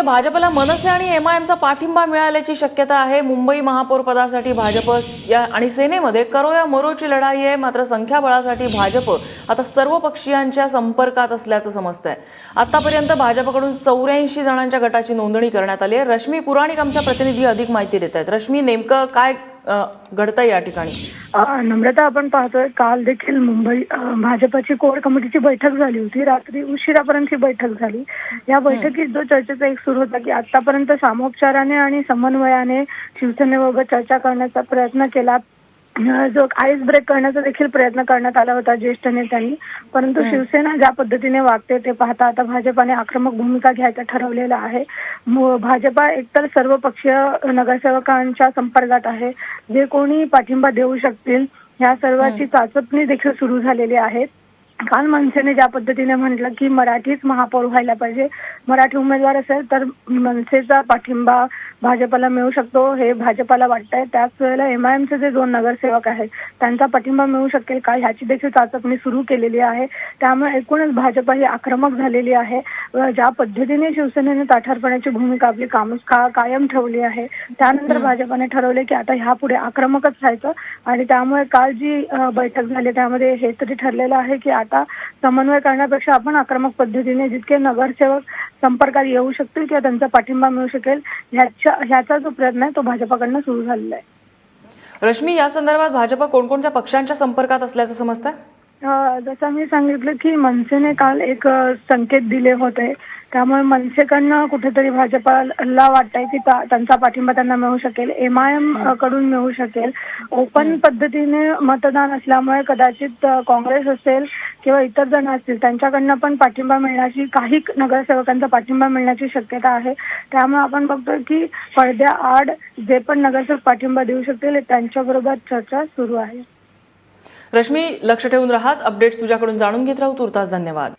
भाजपला मनसे आणि एमआयएमचा पाठिंबा मिळाल्याची शक्यता आहे। मुंबई महापौर पदासाठी भाजप आणि सेनेमध्ये करो या मरोची लढाई आहे। मात्र संख्याबळासाठी भाजप आता सर्व पक्षीयांच्या संपर्कात असल्याचं समजतंय। आतापर्यंत भाजपकडून 84 जणांच्या गटाची नोंदणी करण्यात आली आहे। रश्मी पुराणिक आमच्या प्रतिनिधी अधिक माहिती देत आहेत। रश्मी, नेमकं काय घडतंय या ठिकाणी? नम्रता, आपण पाहतोय काल देखील मुंबई भाजपची कोर कमिटीची बैठक झाली होती। रात्री उशिरापर्यंत ही बैठक झाली। या बैठकीत जो चर्चेचा एक सुरू होता की आतापर्यंत सामोपचाराने आणि समन्वयाने शिवसेनेबाबत चर्चा करण्याचा प्रयत्न केला, जो आईस ब्रेक करण्याचा देखील प्रयत्न करण्यात आला होता ज्येष्ठ नेत्यांनी, परंतु शिवसेना ज्या पद्धतीने वागते ते पाहता आता भाजपाने आक्रमक भूमिका घ्यायचं ठरवलेलं आहे। भाजपा एकतर सर्व पक्षीय नगरसेवकांच्या संपर्कात आहे, जे कोणी पाठिंबा देऊ शकतील या सर्वांची चाचपणी देखील सुरू झालेली आहे। काल मनसेने ज्या पद्धतीने म्हटलं की मराठीच महापौर व्हायला पाहिजे, मराठी उमेदवार असेल तर मनसेचा पाठिंबा भाजपला मिळू शकतो हे भाजपला वाटतंय। त्याच वेळेला एमआयएमचे जे 2 नगरसेवक आहेत त्यांचा पाठिंबा मिळू शकेल का ह्याची देखील चाचपणी सुरू केलेली आहे। त्यामुळे एकूणच भाजपा ही आक्रमक झालेली आहे। ज्या पद्धतीने शिवसेनेने ताठारपणाची भूमिका आपली कायम ठेवली आहे, त्यानंतर भाजपाने ठरवले की आता ह्यापुढे आक्रमकच राहायचं आणि त्यामुळे काल जी बैठक झाली त्यामध्ये हे तरी ठरलेलं आहे की आता समन्वय करण्यापेक्षा आपण आक्रमक पद्धतीने जितके नगरसेवक संपर्कात येऊ शकतील किंवा त्यांचा पाठिंबा मिळू शकेल ह्याचा जो प्रयत्न आहे तो भाजपाकडनं सुरू झालेला आहे। रश्मी, या संदर्भात भाजप कोणकोणत्या पक्षांच्या संपर्कात असल्याचं समजतंय? जसं मी सांगितलं की मनसेने काल एक संकेत दिले होते, त्यामुळे मनसेकडनं कुठेतरी भाजपला वाटतंय की त्यांचा पाठिंबा त्यांना मिळू शकेल, एमआयएम कडून मिळू शकेल। ओपन पद्धतीने मतदान असल्यामुळे कदाचित काँग्रेस असेल किंवा इतर जण असतील त्यांच्याकडनं पण पाठिंबा मिळण्याची, काही नगरसेवकांचा पाठिंबा मिळण्याची शक्यता आहे। त्यामुळे आपण बघतोय की पडद्याआड जे पण नगरसेवक पाठिंबा देऊ शकतील त्यांच्याबरोबर चर्चा सुरू आहे। रश्मी, लक्ष ठेवून राहाच, अपडेट्स तुझ्याकडून जाणून घेत राहू। तुर्तास धन्यवाद।